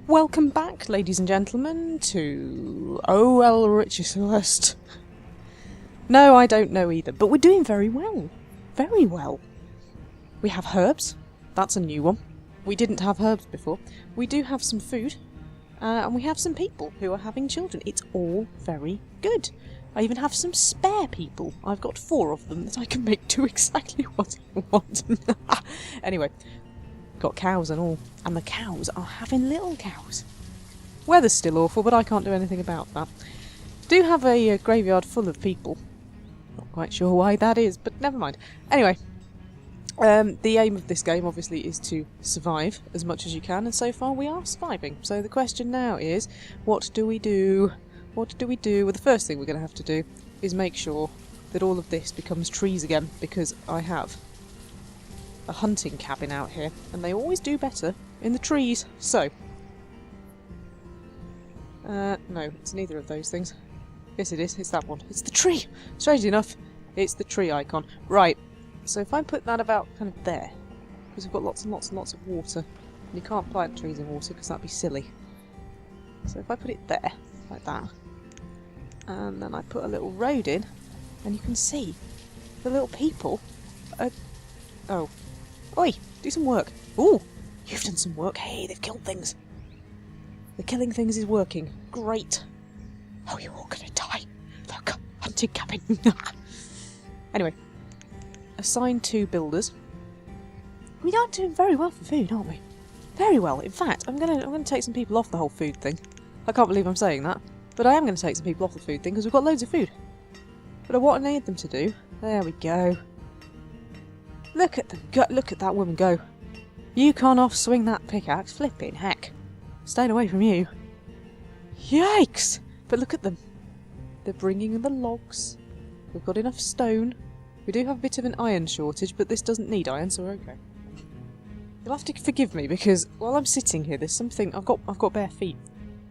Welcome back, ladies and gentlemen, to O.L. Richest. No, I don't know either, but we're doing very well. Very well. We have herbs. That's a new one. We didn't have herbs before. We do have some food. And we have some people who are having children. It's all very good. I even have some spare people. I've got 4 of them that I can make do exactly what I want. Anyway, got cows and all. And the cows are having little cows. Weather's still awful, but I can't do anything about that. Do have a graveyard full of people. Not quite sure why that is, but never mind. Anyway, the aim of this game obviously is to survive as much as you can, and so far we are surviving. So the question now is, what do we do? What do we do? Well, the first thing we're going to have to do is make sure that all of this becomes trees again, because I have a hunting cabin out here, and they always do better in the trees. So, no, it's neither of those things. Yes, it is. It's that one. It's the tree. Strangely enough, it's the tree icon. Right. So if I put that about kind of there, because we've got lots and lots and lots of water, and you can't plant trees in water because that'd be silly. So if I put it there, like that, and then I put a little road in, and you can see the little people. Oh, oi! Do some work. Ooh, you've done some work. Hey, they've killed things. The killing things is working. Great. Oh, you're all gonna die. Look, hunting cabin. Anyway, assign 2 builders. We are doing very well for food, aren't we? Very well. In fact, I'm gonna take some people off the whole food thing. I can't believe I'm saying that, but I am going to take some people off the food thing because we've got loads of food. But what I need them to do, there we go. Look at them go! Look at that woman go! You can't off-swing that pickaxe, flipping heck! Staying away from you. Yikes! But look at them. They're bringing in the logs. We've got enough stone. We do have a bit of an iron shortage, but this doesn't need iron, so we're okay. You'll have to forgive me because while I'm sitting here, there's something. I've got bare feet.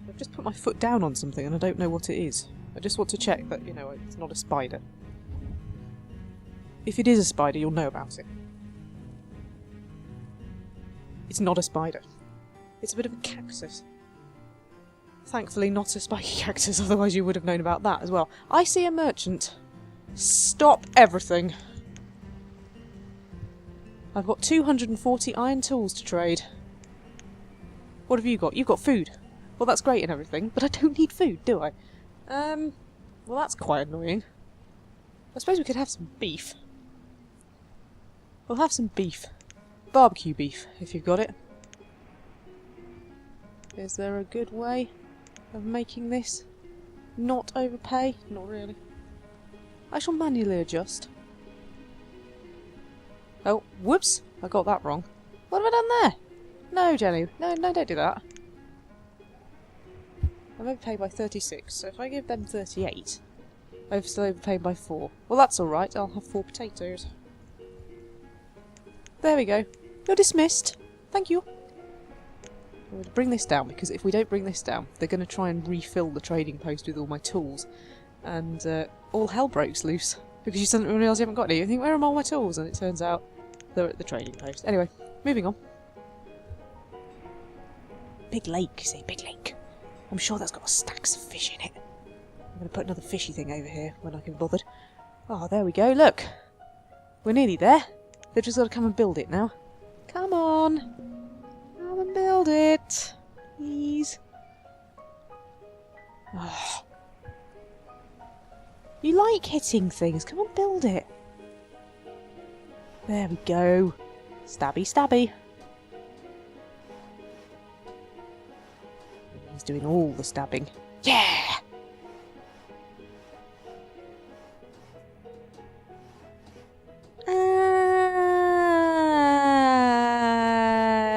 I've just put my foot down on something and I don't know what it is. I just want to check that, you know, it's not a spider. If it is a spider, you'll know about it. It's not a spider. It's a bit of a cactus. Thankfully not a spiky cactus, otherwise you would have known about that as well. I see a merchant. Stop everything. I've got 240 iron tools to trade. What have you got? You've got food. Well, that's great and everything, but I don't need food, do I? Well, that's quite annoying. I suppose we could have some beef. We'll have some beef. Barbecue beef, if you've got it. Is there a good way of making this not overpay? Not really. I shall manually adjust. Oh, whoops! I got that wrong. What have I done there? No, Jenny. No, don't do that. I've overpaid by 36, so if I give them 38, I've still overpaid by 4. Well, that's alright, I'll have 4 potatoes. There we go. You're dismissed. Thank you. I'm going to bring this down, because if we don't bring this down, they're going to try and refill the trading post with all my tools. And all hell breaks loose. Because you suddenly realise you haven't got any. You think, where are all my tools? And it turns out they're at the trading post. Anyway, moving on. Big lake, you see, big lake. I'm sure that's got stacks of fish in it. I'm going to put another fishy thing over here when I can be bothered. Oh, there we go, look. We're nearly there. They've just got to come and build it now. Come on. Come and build it. Please. Oh. You like hitting things. Come on, build it. There we go. Stabby, stabby. He's doing all the stabbing. Yeah!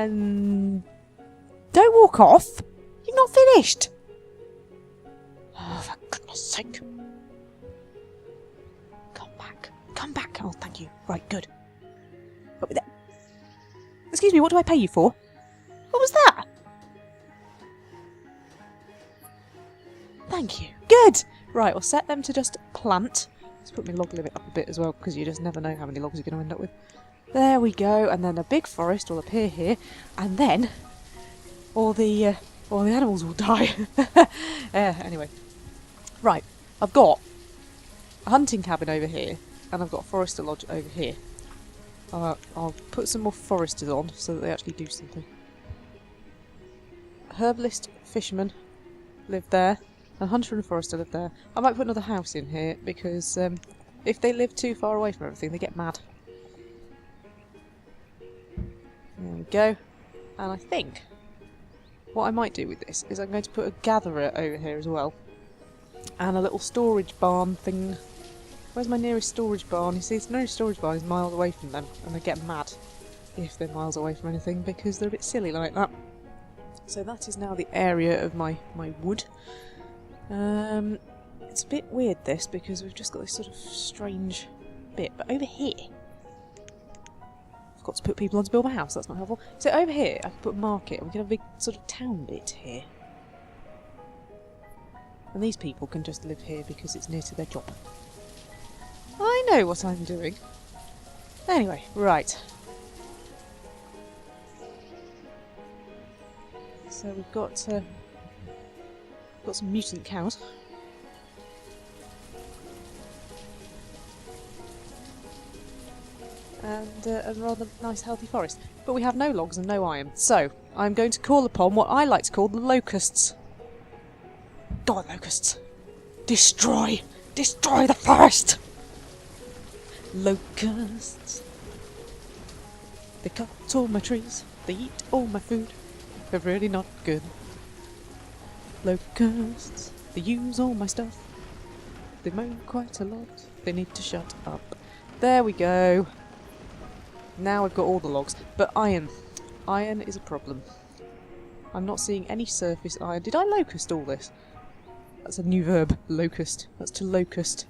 And don't walk off. You've not finished. Oh, for goodness sake. Come back. Come back. Oh, thank you. Right, good. But there. Excuse me, what do I pay you for? What was that? Thank you. Good! Right, we'll set them to just plant. Let's put my log limit up a bit as well, because you just never know how many logs you're going to end up with. There we go, and then a big forest will appear here, and then all the or the animals will die. Anyway. Right, I've got a hunting cabin over here, and I've got a forester lodge over here. I'll put some more foresters on so that they actually do something. Herbalist, fisherman live there, and hunter and forester live there. I might put another house in here because if they live too far away from everything, they get mad. There we go. And I think what I might do with this is I'm going to put a gatherer over here as well. And a little storage barn thing. Where's my nearest storage barn? You see, the nearest storage barn is miles away from them, and they get mad if they're miles away from anything because they're a bit silly like that. So that is now the area of my wood. It's a bit weird this because we've just got this sort of strange bit, but over here I've got to put people on to build my house, that's not helpful. So over here I can put a market and we can have a big sort of town bit here. And these people can just live here because it's near to their job. I know what I'm doing. Anyway, right. So we've got some mutant cows. And a rather nice healthy forest. But we have no logs and no iron. So I'm going to call upon what I like to call the locusts. Go on, locusts! Destroy! Destroy the forest! Locusts. They cut all my trees. They eat all my food. They're really not good. Locusts. They use all my stuff. They moan quite a lot. They need to shut up. There we go. Now I've got all the logs. But iron. Iron is a problem. I'm not seeing any surface iron. Did I locust all this? That's a new verb, locust. That's to locust.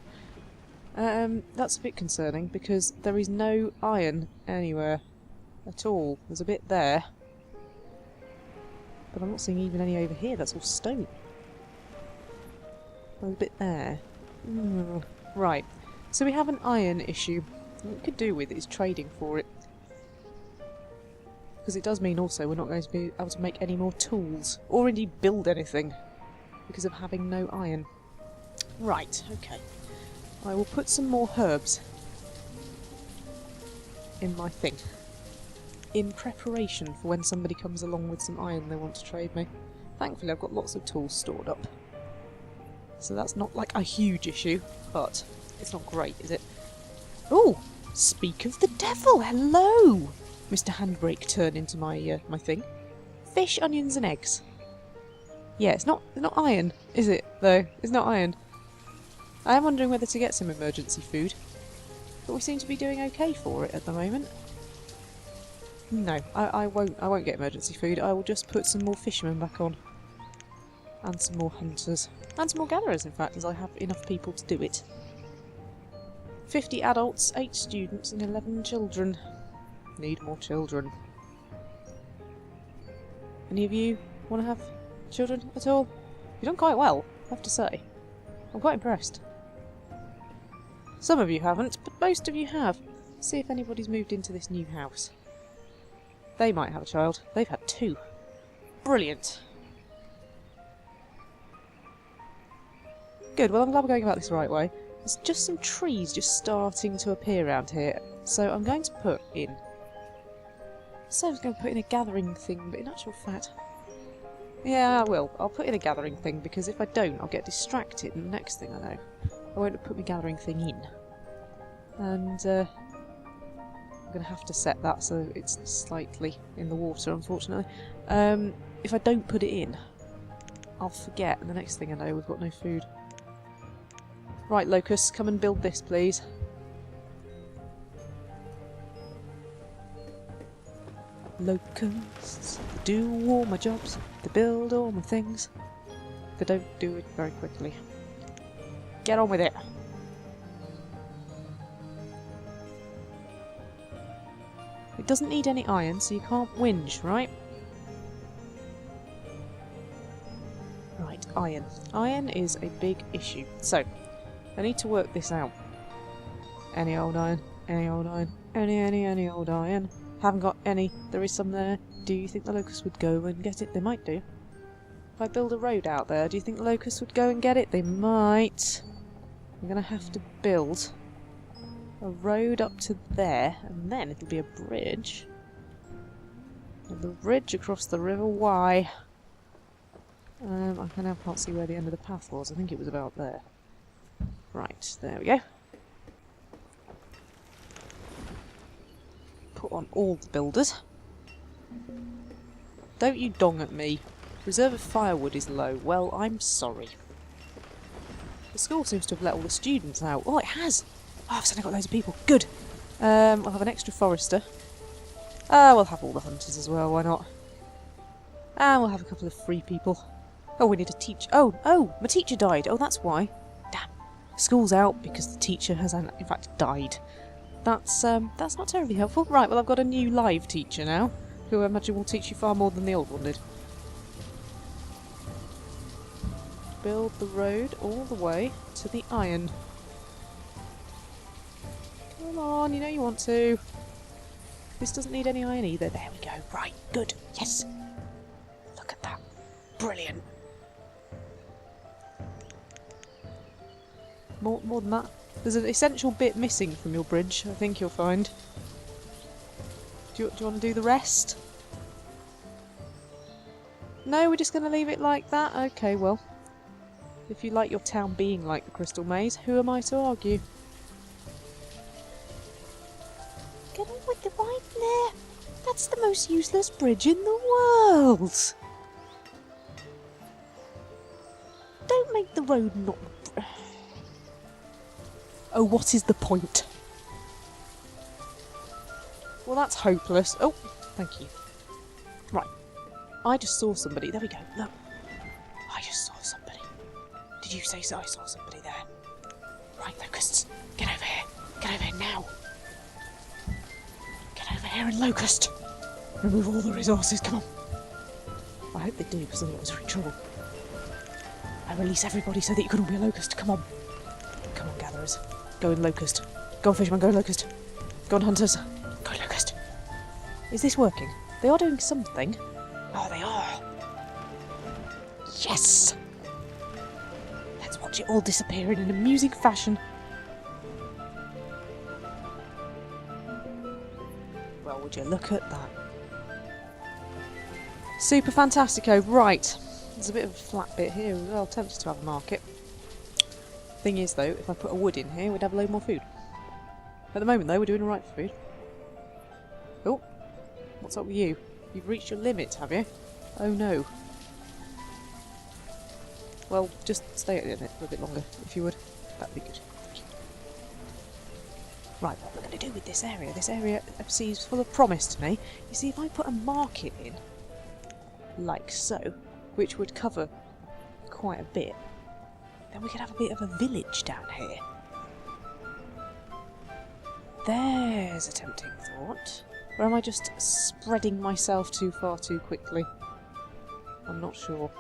That's a bit concerning because there is no iron anywhere at all. There's a bit there. But I'm not seeing even any over here. That's all stone. There's a bit there. Right. So we have an iron issue. What we could do with it is trading for it. Because it does mean also we're not going to be able to make any more tools. Or indeed build anything. Because of having no iron. Right, okay. I will put some more herbs in my thing. In preparation for when somebody comes along with some iron they want to trade me. Thankfully I've got lots of tools stored up. So that's not like a huge issue, but it's not great, is it? Oh! Speak of the devil! Hello! Mr. Handbrake turned into my my thing. Fish, onions and eggs. Yeah, it's not iron, is it, though? It's not iron. I am wondering whether to get some emergency food. But we seem to be doing okay for it at the moment. No, I won't get emergency food. I will just put some more fishermen back on. And some more hunters. And some more gatherers, in fact, as I have enough people to do it. 50 adults, 8 students and 11 children. Need more children. Any of you want to have children at all? You've done quite well, I have to say. I'm quite impressed. Some of you haven't, but most of you have. See if anybody's moved into this new house. They might have a child. They've had 2. Brilliant. Good, well I'm glad we're going about this the right way. There's just some trees just starting to appear around here. So I'm going to put in... I was going to put in a gathering thing, but in actual fact... Yeah, I will. I'll put in a gathering thing, because if I don't, I'll get distracted, and the next thing I know, I won't put my gathering thing in. And, I'm going to have to set that so it's slightly in the water, unfortunately. If I don't put it in, I'll forget, and the next thing I know, we've got no food. Right, locusts, come and build this, please. Locusts do all my jobs, they build all my things. They don't do it very quickly. Get on with it! It doesn't need any iron, so you can't whinge, right? Right, iron. Iron is a big issue. So, I need to work this out. Any old iron, any old iron, any old iron. Haven't got any. There is some there. Do you think the locusts would go and get it? They might do. If I build a road out there, do you think locusts would go and get it? They might. I'm going to have to build a road up to there, and then it'll be a bridge. And the bridge across the River Wye. I now can't see where the end of the path was. I think it was about there. Right, there we go. Put on all the builders. Don't you dong at me. Reserve of firewood is low. Well, I'm sorry. The school seems to have let all the students out. Oh, it has! Oh, I've suddenly got loads of people. Good! We'll have an extra forester. We'll have all the hunters as well, why not? And we'll have a couple of free people. Oh, we need a teacher. Oh, my teacher died. Oh, that's why. Damn. School's out because the teacher has, in fact, died. That's not terribly helpful. Right, well, I've got a new live teacher now, who I imagine will teach you far more than the old one did. Build the road all the way to the iron. Come on, you know you want to. This doesn't need any iron either. There we go. Right, good. Yes. Look at that. Brilliant. More than that. There's an essential bit missing from your bridge, I think you'll find. Do you want to do the rest? No, we're just going to leave it like that? Okay, well. If you like your town being like the Crystal Maze, who am I to argue? Get on with the right there. That's the most useless bridge in the world. Don't make the road not... Oh, what is the point? Well, that's hopeless. Oh, thank you. Right. I just saw somebody. There we go. Look. I just saw somebody. Did you say so? I saw somebody there. Right, locusts. Get over here. Get over here now. Get over here and locust. Remove all the resources. Come on. I hope they do, because otherwise we're in trouble. I release everybody so that you can all be a locust. Come on. Come on, gatherers. Go and locust. Go on, fisherman. Go and locust. Go on, hunters. Go locust. Is this working? They are doing something. Oh, they are. Yes! Let's watch it all disappear in an amusing fashion. Well, would you look at that? Super fantastico. Right. There's a bit of a flat bit here as well. Tempted to have a market. Thing is, though, if I put a wood in here, we'd have a load more food. At the moment, though, we're doing alright for food. Oh, what's up with you? You've reached your limit, have you? Oh no. Well, just stay at the limit for a bit longer, if you would. That'd be good. Thank you. Right, what we're going to do with this area seems full of promise to me. You see, if I put a market in, like so, which would cover quite a bit, then we could have a bit of a village down here. There's a tempting thought. Or am I just spreading myself too far too quickly? I'm not sure.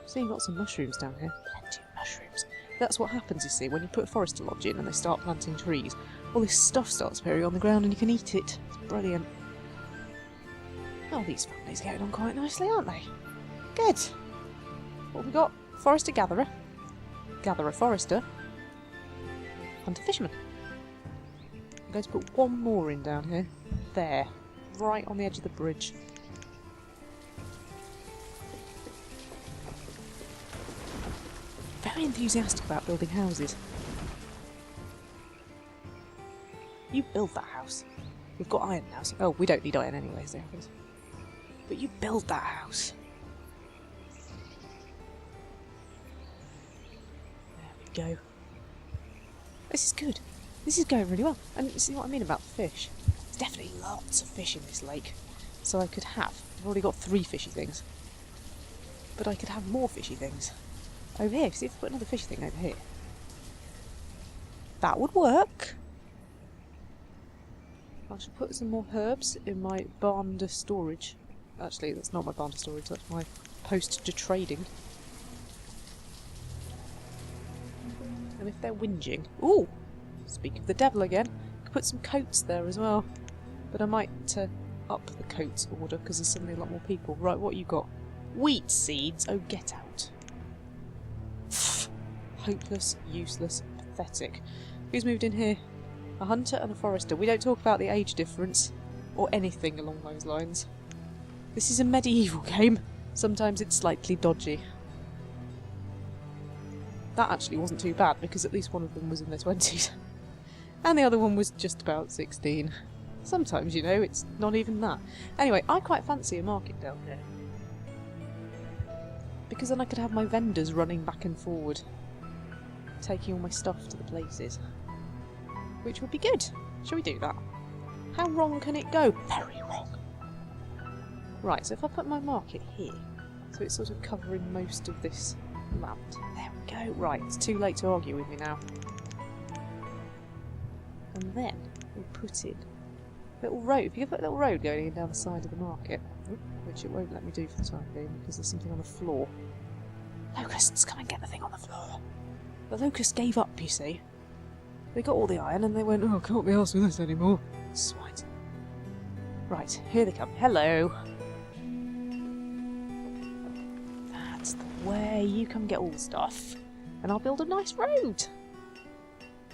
Seeing lots of mushrooms down here. Plenty of mushrooms. That's what happens, you see, when you put a forester lodge in and they start planting trees. All this stuff starts appearing on the ground and you can eat it. It's brilliant. Oh, these families are getting on quite nicely, aren't they? Good. What have we got? Forester gatherer. Gatherer forester. Hunter fisherman. I'm going to put one more in down here. There. Right on the edge of the bridge. Very enthusiastic about building houses. You build that house. We've got iron now, so... Oh, we don't need iron anyway, so... But you build that house. There we go. This is good. This is going really well. And see what I mean about the fish? There's definitely lots of fish in this lake. So I could have... I've already got 3 fishy things. But I could have more fishy things. Over here. See if I put another fishy thing over here. That would work. I should put some more herbs in my barn to storage. Actually, that's not my barn to storage, that's my post to trading. And if they're whinging... Ooh! Speak of the devil again. I could put some coats there as well. But I might up the coats order because there's suddenly a lot more people. Right, what you got? Wheat seeds? Oh, get out. Hopeless, useless, pathetic. Who's moved in here? A hunter and a forester. We don't talk about the age difference, or anything along those lines. This is a medieval game. Sometimes it's slightly dodgy. That actually wasn't too bad, because at least one of them was in their 20s. And the other one was just about 16. Sometimes, you know, it's not even that. Anyway, I quite fancy a market down there. Because then I could have my vendors running back and forward, taking all my stuff to the places. Which would be good. Shall we do that? How wrong can it go? Very wrong. Right, so if I put my market here, so it's sort of covering most of this land. There we go. Right, it's too late to argue with me now. And then we put in a little road. If you could put a little road going in down the side of the market, which it won't let me do for the time being because there's something on the floor. Locusts, come and get the thing on the floor. The locusts gave up, you see. They got all the iron and they went, oh, I can't be arsed with this anymore. Swine. Right, here they come. Hello. That's the way. You come get all the stuff. And I'll build a nice road.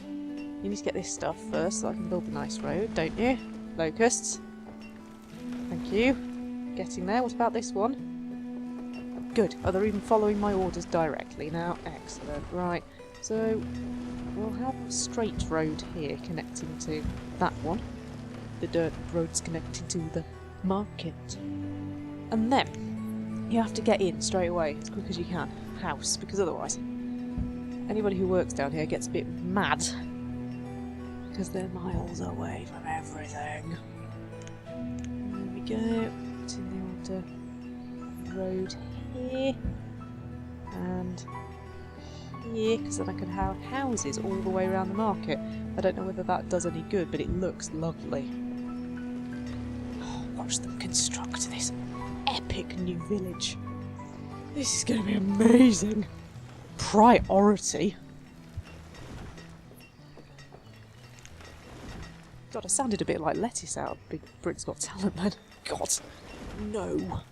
You need to get this stuff first so I can build the nice road, don't you? Locusts. Thank you. Getting there. What about this one? Good. Oh, they're even following my orders directly now. Excellent. Right. So, we'll have a straight road here connecting to that one. The dirt road's connecting to the market. And then, you have to get in straight away, as quick as you can. House, because otherwise, anybody who works down here gets a bit mad. Because they're miles away from everything. There we go. Put in the order road here. And here, because then I can have houses all the way around the market. I don't know whether that does any good, but it looks lovely. Oh, watch them construct this epic new village. This is going to be amazing. Priority. God, I sounded a bit like Lettuce out of Big Britain's Got Talent then. God, no.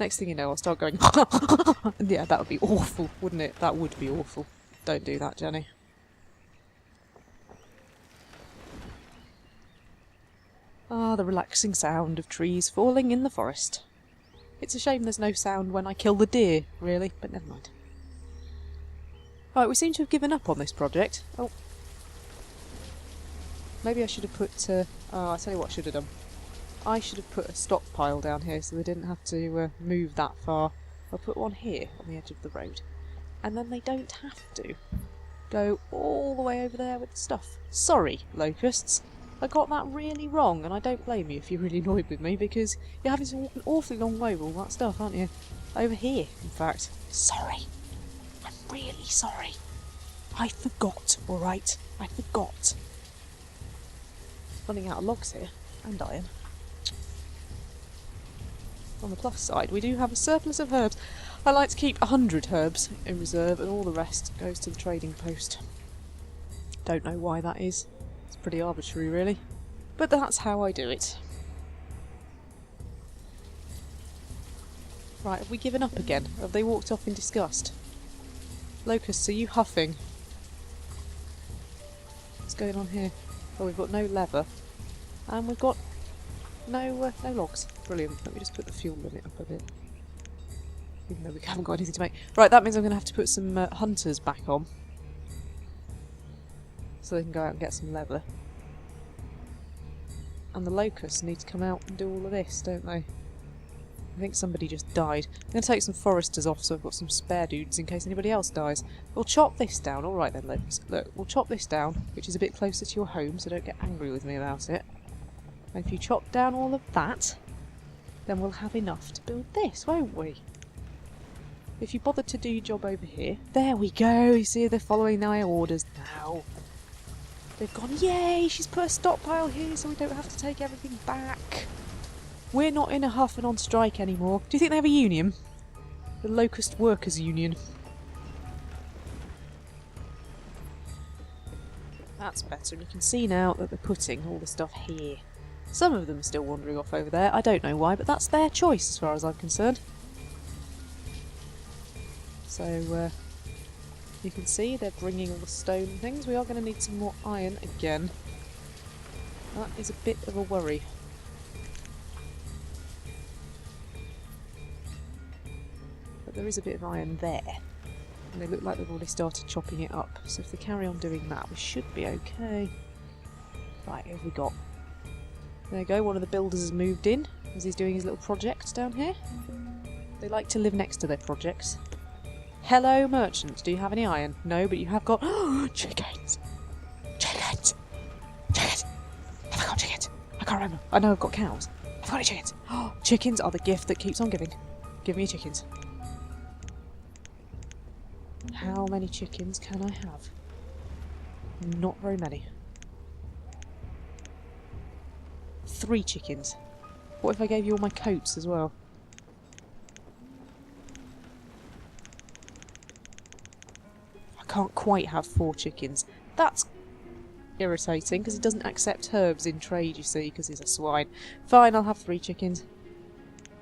Next thing you know, I'll start going, yeah, that would be awful, wouldn't it? That would be awful. Don't do that, Jenny. Ah, the relaxing sound of trees falling in the forest. It's a shame there's no sound when I kill the deer, really, but never mind. Right, we seem to have given up on this project. Oh. Maybe I should have put, oh, I'll tell you what I should have done. I should have put a stockpile down here so they didn't have to move that far. I'll put one here on the edge of the road. And then they don't have to go all the way over there with the stuff. Sorry, locusts. I got that really wrong, and I don't blame you if you're really annoyed with me, because you're having to walk an awfully long way with all that stuff, aren't you? Over here, in fact. Sorry. I'm really sorry. I forgot, alright? I forgot. Running out of logs here, and iron. On the plus side, we do have a surplus of herbs. I like to keep 100 herbs in reserve, and all the rest goes to the trading post. Don't know why that is. It's pretty arbitrary, really. But that's how I do it. Right, have we given up again? Have they walked off in disgust? Locusts, are you huffing? What's going on here? Oh, we've got no leather. And we've got no logs. Brilliant. Let me just put the fuel limit up a bit. Even though we haven't got anything to make. Right, that means I'm going to have to put some hunters back on. So they can go out and get some leather. And the locusts need to come out and do all of this, don't they? I think somebody just died. I'm going to take some foresters off so I've got some spare dudes in case anybody else dies. We'll chop this down. Alright then, locusts. Look, we'll chop this down, which is a bit closer to your home, so don't get angry with me about it. And if you chop down all of that, then we'll have enough to build this, won't we? If you bothered to do your job over here... There we go! You see, they're following my orders now. They've gone, yay! She's put a stockpile here so we don't have to take everything back. We're not in a huff and on strike anymore. Do you think they have a union? The Locust Workers Union. That's better. And you can see now that they're putting all the stuff here. Some of them are still wandering off over there. I don't know why, but that's their choice as far as I'm concerned. So, you can see they're bringing all the stone and things. We are going to need some more iron again. That is a bit of a worry. But there is a bit of iron there. And they look like they've already started chopping it up. So if they carry on doing that, we should be okay. Right, here we go. There you go, one of the builders has moved in as he's doing his little project down here. They like to live next to their projects. Hello, merchant. Do you have any iron? No, but you have got... chickens! Chickens! Chickens! Have I got chickens? I can't remember. I know I've got cows. Have I got any chickens? Chickens are the gift that keeps on giving. Give me your chickens. How many chickens can I have? Not very many. 3 chickens. What if I gave you all my coats as well? I can't quite have 4 chickens. That's irritating because he doesn't accept herbs in trade, you see, because he's a swine. Fine, I'll have 3 chickens.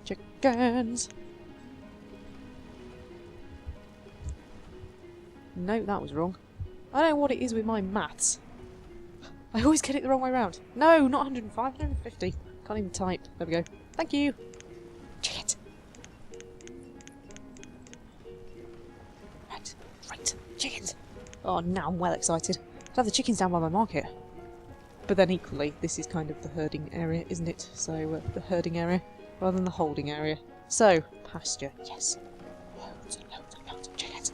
Chickens! No, that was wrong. I don't know what it is with my maths. I always get it the wrong way round. No, not 105, 150. Can't even type. There we go. Thank you. Chickens. Right. Chickens. Oh, now I'm well excited. I'll have the chickens down by my market. But then equally, this is kind of the herding area, isn't it? So, the herding area rather than the holding area. So, pasture. Yes. Loads and loads and loads of chickens.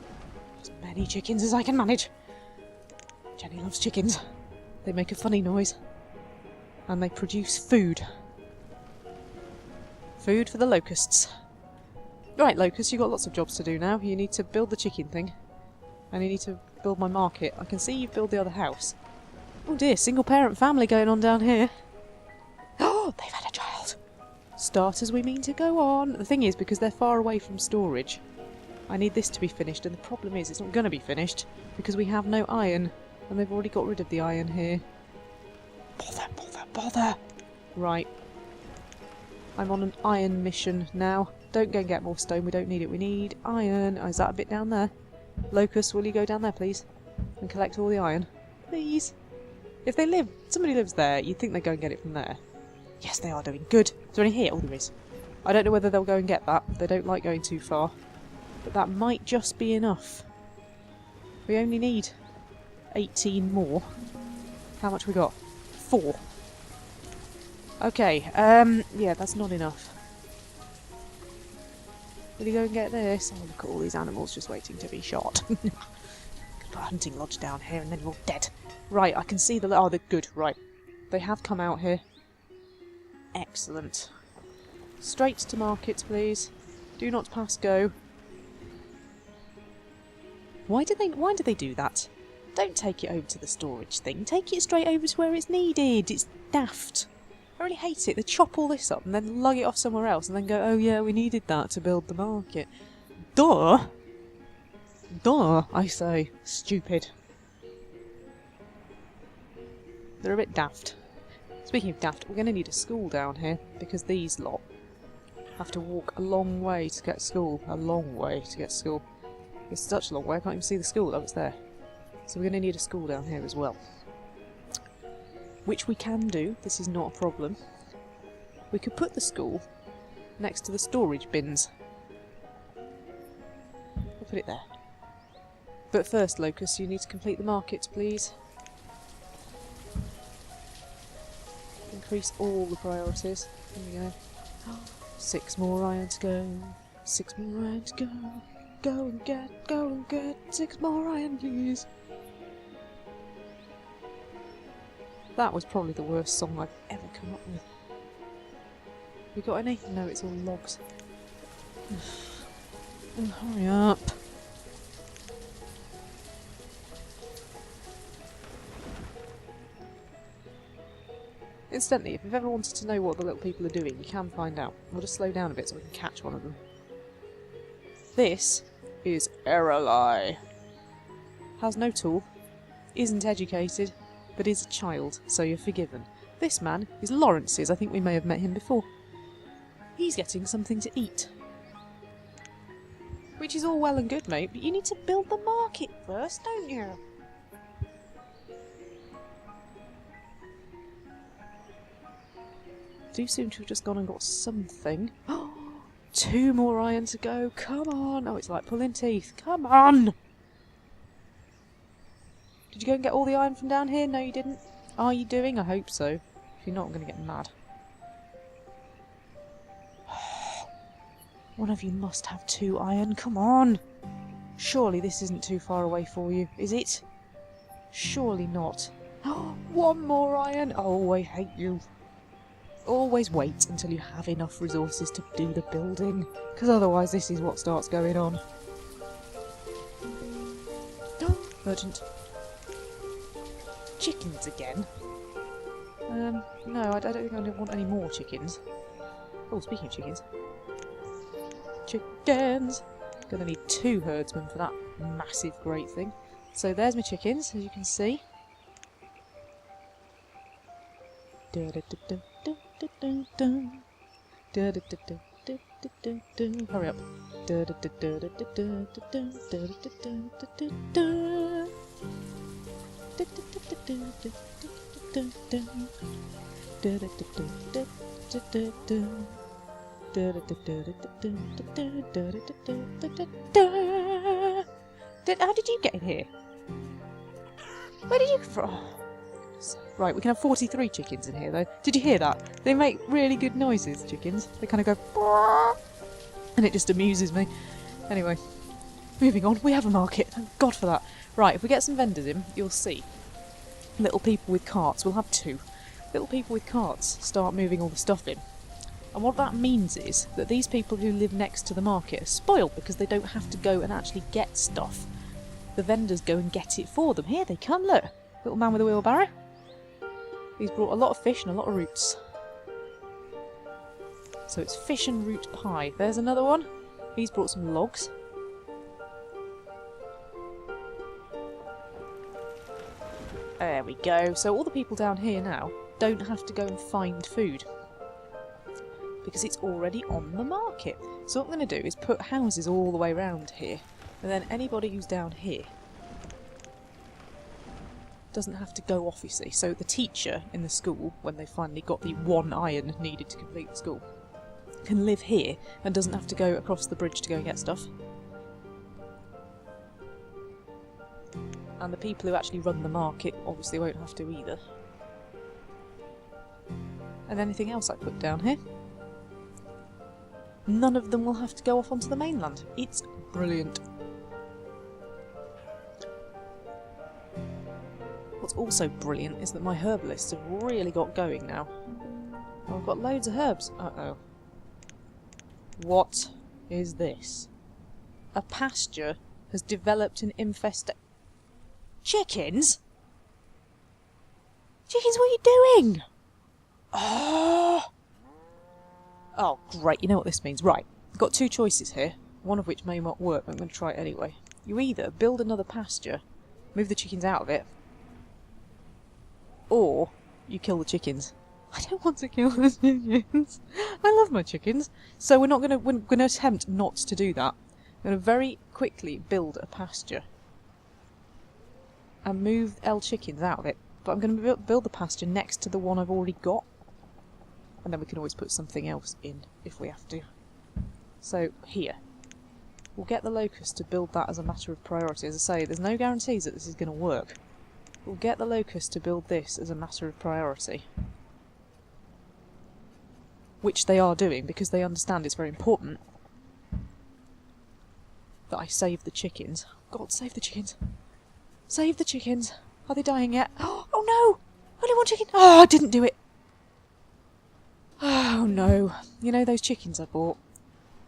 As many chickens as I can manage. Jenny loves chickens. They make a funny noise. And they produce food. Food for the locusts. Right, locusts, you've got lots of jobs to do now. You need to build the chicken thing. And you need to build my market. I can see you've built the other house. Oh dear, single parent family going on down here. Oh, they've had a child. Starters we mean to go on. The thing is, because they're far away from storage, I need this to be finished. And the problem is, it's not going to be finished because we have no iron. And they've already got rid of the iron here. Bother! Right. I'm on an iron mission now. Don't go and get more stone, we don't need it. We need iron. Oh, is that a bit down there? Locust, will you go down there, please? And collect all the iron? Please? If they live... somebody lives there, you'd think they'd go and get it from there. Yes, they are doing good. Is there any here? Oh, there is. I don't know whether they'll go and get that. They don't like going too far. But that might just be enough. We only need 18 more. How much we got? 4. Okay, yeah, that's not enough. Will you go and get this? Oh, look at all these animals just waiting to be shot. Could put a hunting lodge down here and then you're all dead. Right, I can see the... oh, they're good, right. They have come out here. Excellent. Straight to market, please. Do not pass go. Why do they do that? Don't take it over to the storage thing. Take it straight over to where it's needed. It's daft. I really hate it. They chop all this up and then lug it off somewhere else and then go, oh yeah, we needed that to build the market. Duh! Duh, I say. Stupid. They're a bit daft. Speaking of daft, we're going to need a school down here because these lot have to walk a long way to get to school. A long way to get to school. It's such a long way, I can't even see the school. Oh, it's there. So we're going to need a school down here as well. Which we can do, this is not a problem. We could put the school next to the storage bins. We'll put it there. But first, Locust, you need to complete the market, please. Increase all the priorities. There we go. 6 more iron to go. 6 more iron to go. Go and get 6 more iron, please. That was probably the worst song I've ever come up with. We got any? No, it's all logs. Hurry up. Incidentally, if you've ever wanted to know what the little people are doing, you can find out. We'll just slow down a bit so we can catch one of them. This is Errolai. Has no tool, isn't educated, but is a child, so you're forgiven. This man is Lawrence's. I think we may have met him before. He's getting something to eat. Which is all well and good, mate, but you need to build the market first, don't you? Do seem to have just gone and got something. 2 more iron to go. Come on. Oh, it's like pulling teeth. Come on. Did you go and get all the iron from down here? No, you didn't. Are you doing? I hope so. If you're not, I'm going to get mad. One of you must have 2 iron. Come on. Surely this isn't too far away for you, is it? Surely not. 1 more iron. Oh, I hate you. Always wait until you have enough resources to do the building, because otherwise this is what starts going on. Urgent. Chickens again? No, I don't think I want any more chickens. Oh, speaking of chickens. Chickens! Gonna need 2 herdsmen for that massive great thing. So there's my chickens, as you can see. Hurry up. How did you get in here? Where did you come from? Right, we can have 43 chickens in here though. Did you hear that? They make really good noises, chickens. They kind of go "Bwah," and it just amuses me. Anyway, moving on. We have a market. Thank God for that. Right, if we get some vendors in, you'll see. Little people with carts. We'll have 2. Little people with carts start moving all the stuff in. And what that means is that these people who live next to the market are spoiled because they don't have to go and actually get stuff. The vendors go and get it for them. Here they come, look. Little man with a wheelbarrow. He's brought a lot of fish and a lot of roots. So it's fish and root pie. There's another one. He's brought some logs. There we go. So all the people down here now don't have to go and find food, because it's already on the market. So what I'm going to do is put houses all the way around here, and then anybody who's down here doesn't have to go off, you see. So the teacher in the school, when they finally got the 1 iron needed to complete the school, can live here and doesn't have to go across the bridge to go and get stuff. And the people who actually run the market obviously won't have to either. And anything else I put down here, none of them will have to go off onto the mainland. It's brilliant. What's also brilliant is that my herbalists have really got going now. Oh, I've got loads of herbs. Uh-oh. What is this? A pasture has developed an infestation. Chickens? Chickens, what are you doing? Oh! Oh, great. You know what this means. Right. I've got 2 choices here, one of which may not work, but I'm going to try it anyway. You either build another pasture, move the chickens out of it, or you kill the chickens. I don't want to kill the chickens. I love my chickens. So we're going to attempt not to do that. I'm going to very quickly build a pasture and move L chickens out of it. But I'm going to build the pasture next to the one I've already got. And then we can always put something else in if we have to. So here. We'll get the locust to build that as a matter of priority. As I say, there's no guarantees that this is going to work. We'll get the locust to build this as a matter of priority. Which they are doing because they understand it's very important that I save the chickens. God, save the chickens. Save the chickens. Are they dying yet? Oh no! Only 1 chicken! Oh, I didn't do it! Oh no. You know those chickens I bought?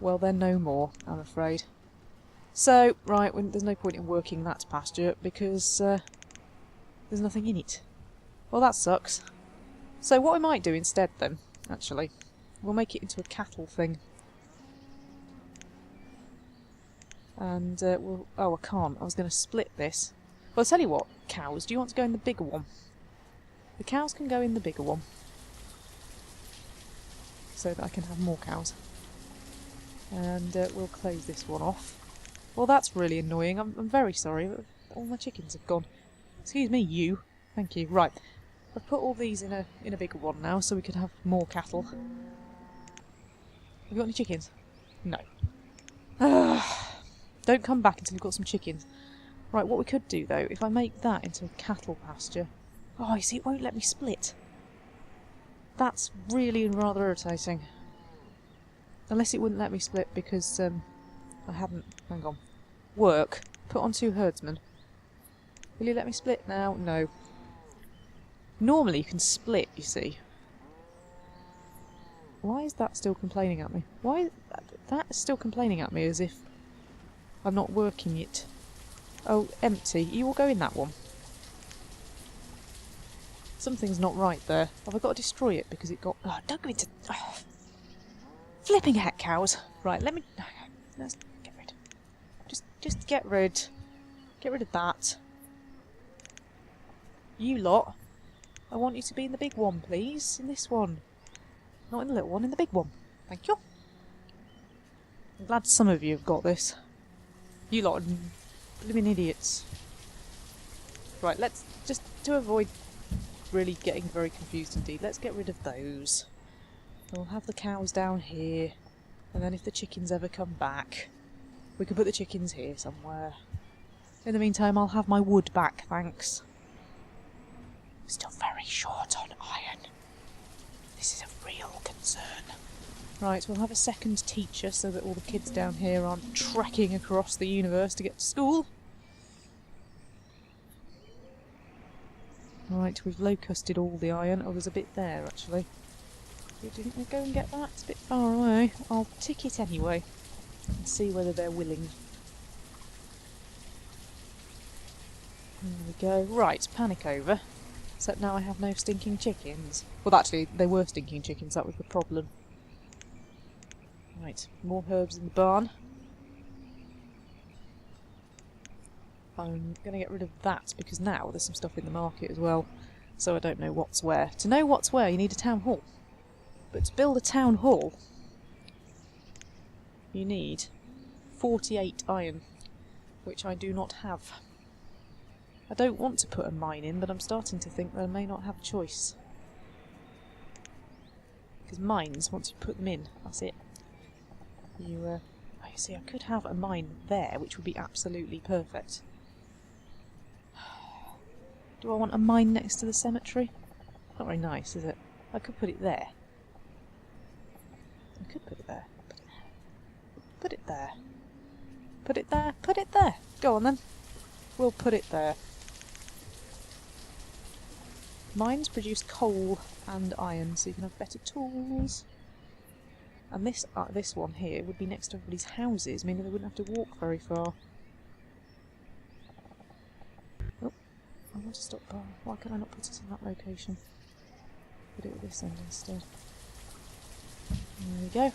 Well, they're no more, I'm afraid. So, right, there's no point in working that pasture because there's nothing in it. Well, that sucks. So what we might do instead then, actually, we'll make it into a cattle thing. And we'll... Oh, I can't. I was going to split this. Well, I'll tell you what, cows, do you want to go in the bigger one? The cows can go in the bigger one. so that I can have more cows. And we'll close this one off. Well, that's really annoying. I'm very sorry, but all my chickens have gone. Excuse me, you. Thank you. Right. I've put all these in a bigger one now, so we can have more cattle. Have you got any chickens? No. Don't come back until you've got some chickens. Right, what we could do, though, if I make that into a cattle pasture... Oh, you see, it won't let me split. That's really rather irritating. Unless it wouldn't let me split because I hadn't... Hang on. Work. Put on 2 herdsmen. Will you let me split now? No. Normally you can split, you see. Why is that still complaining at me? Why is that still complaining at me as if I'm not working it? Oh, empty. You will go in that one. Something's not right there. Have I got to destroy it because it got... Oh, don't go into... Oh. Flipping heck, cows. Right, let me... Let's get rid. Just get rid. Get rid of that. You lot. I want you to be in the big one, please. In this one. Not in the little one, in the big one. Thank you. I'm glad some of you have got this. You lot are blooming idiots. Right, let's... Just to avoid really getting very confused indeed, let's get rid of those. We'll have the cows down here. And then if the chickens ever come back, we can put the chickens here somewhere. In the meantime, I'll have my wood back, thanks. Still very short on iron. This is a real concern. Right, we'll have a second teacher so that all the kids down here aren't trekking across the universe to get to school. Right, we've locusted all the iron. Oh, there's a bit there, actually. Didn't we go and get that? It's a bit far away. I'll tick it anyway and see whether they're willing. There we go. Right, panic over. Except now I have no stinking chickens. Well, actually, they were stinking chickens. That was the problem. Right, more herbs in the barn. I'm going to get rid of that because now there's some stuff in the market as well. So I don't know what's where. To know what's where, you need a town hall. But to build a town hall, you need 48 iron, which I do not have. I don't want to put a mine in, but I'm starting to think that I may not have a choice. Because mines, once you put them in, that's it. You see, I could have a mine there, which would be absolutely perfect. Do I want a mine next to the cemetery? Not very nice, is it? I could put it there. I could put it there. Put it there. Put it there. Put it there. Go on then. We'll put it there. Mines produce coal and iron, so you can have better tools. And this one here would be next to everybody's houses, meaning they wouldn't have to walk very far. Oh, I want to stop by. Why can I not put it in that location? Put it at this end instead. There we go.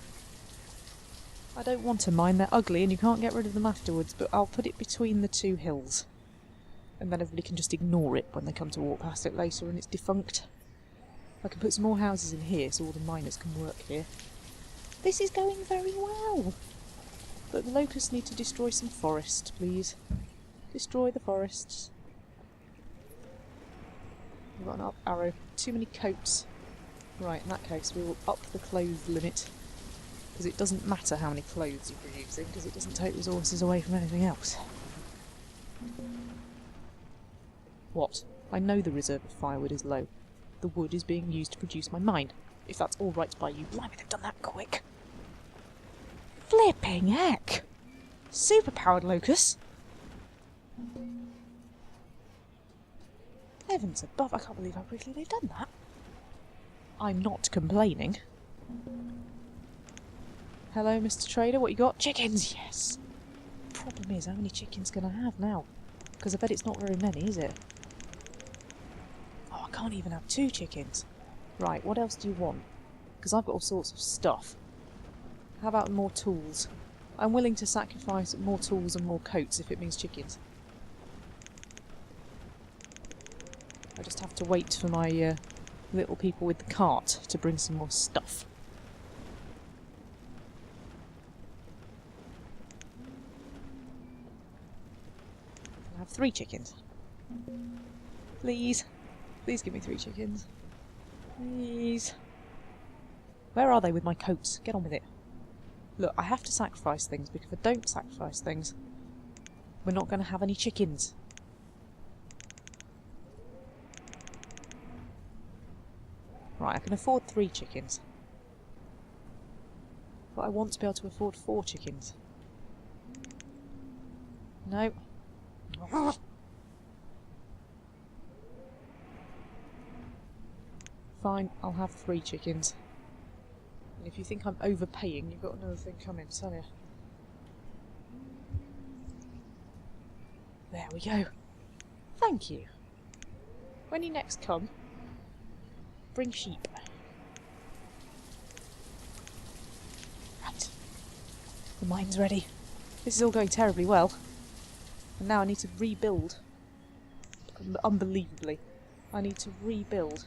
I don't want a mine, they're ugly and you can't get rid of them afterwards, but I'll put it between the 2 hills. And then everybody can just ignore it when they come to walk past it later and it's defunct. I can put some more houses in here so all the miners can work here. This is going very well! But the locusts need to destroy some forest, please. Destroy the forests. I've got an up arrow. Too many coats. Right, in that case we will up the clothes limit. Because it doesn't matter how many clothes you're producing, because it doesn't take resources away from anything else. What? I know the reserve of firewood is low. The wood is being used to produce my mine. If that's all right by you, blimey, they've done that quick. Flipping heck! Superpowered locusts! Heavens above, I can't believe how quickly they've done that. I'm not complaining. Hello, Mr. Trader, what you got? Chickens, yes! Problem is, how many chickens can I have now? Because I bet it's not very many, is it? Oh, I can't even have 2 chickens. Right, what else do you want? Because I've got all sorts of stuff. How about more tools? I'm willing to sacrifice more tools and more coats if it means chickens. I just have to wait for my little people with the cart to bring some more stuff. 3 chickens. Please. Please give me 3 chickens. Please. Where are they with my coats? Get on with it. Look, I have to sacrifice things, because if I don't sacrifice things, we're not going to have any chickens. Right, I can afford 3 chickens. But I want to be able to afford 4 chickens. No. Fine, I'll have 3 chickens. And if you think I'm overpaying, you've got another thing coming, tell you. There we go. Thank you. When you next come, bring sheep. Right. The mine's ready. This is all going terribly well. And now I need to rebuild. Unbelievably. I need to rebuild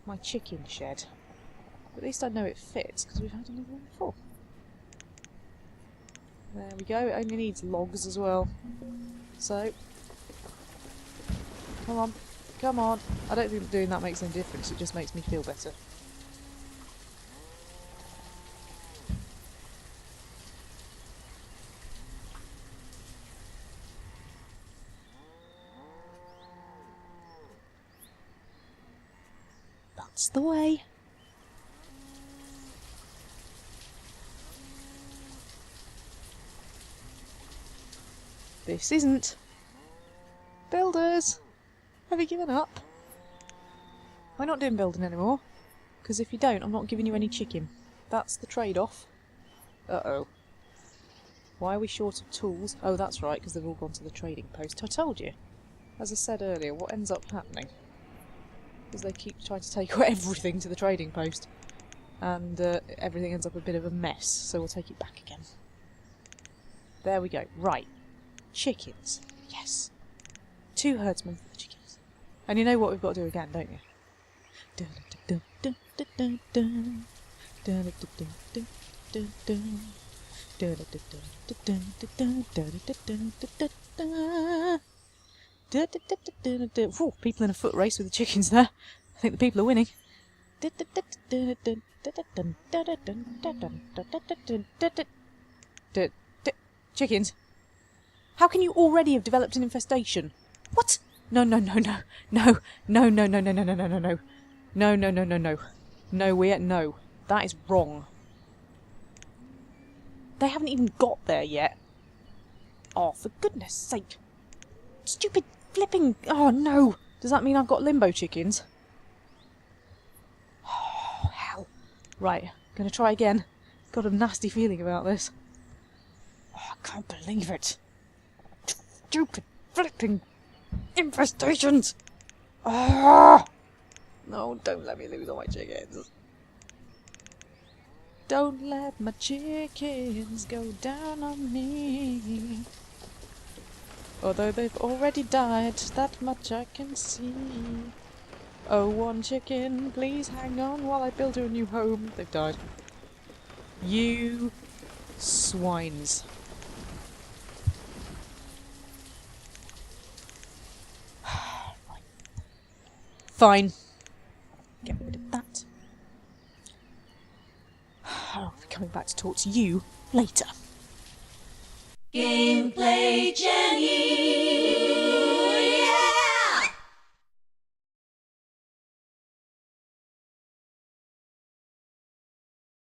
my chicken shed. At least I know it fits, because we've had another one before. There we go, it only needs logs as well. So, come on, come on. I don't think doing that makes any difference, it just makes me feel better. That's the way. This isn't. Builders! Have you given up? We're not doing building anymore. Because if you don't, I'm not giving you any chicken. That's the trade-off. Uh-oh. Why are we short of tools? Oh, that's right, because they've all gone to the trading post. I told you. As I said earlier, what ends up happening is they keep trying to take everything to the trading post. And everything ends up a bit of a mess, so we'll take it back again. There we go. Right. Chickens. Yes. 2 herdsmen for the chickens. And you know what we've got to do again, don't you? Ooh, people in a foot race with the chickens there. I think the people are winning. Chickens. How can you already have developed an infestation? What? No, no, no, no. No, no, no, no, no, no, no, no, no, no. No, no, no, no, no. No, no. That is wrong. They haven't even got there yet. Oh, for goodness sake. Stupid flipping... Oh, no. Does that mean I've got limbo chickens? Oh, hell. Right, gonna try again. Got a nasty feeling about this. Oh, I can't believe it. Stupid flipping infestations! Oh! No, don't let me lose all my chickens. Don't let my chickens go down on me. Although they've already died, that much I can see. Oh, one chicken, please hang on while I build you a new home. They've died. You swines. Fine. Get rid of that. I'll be coming back to talk to you later. Gameplay Jenny.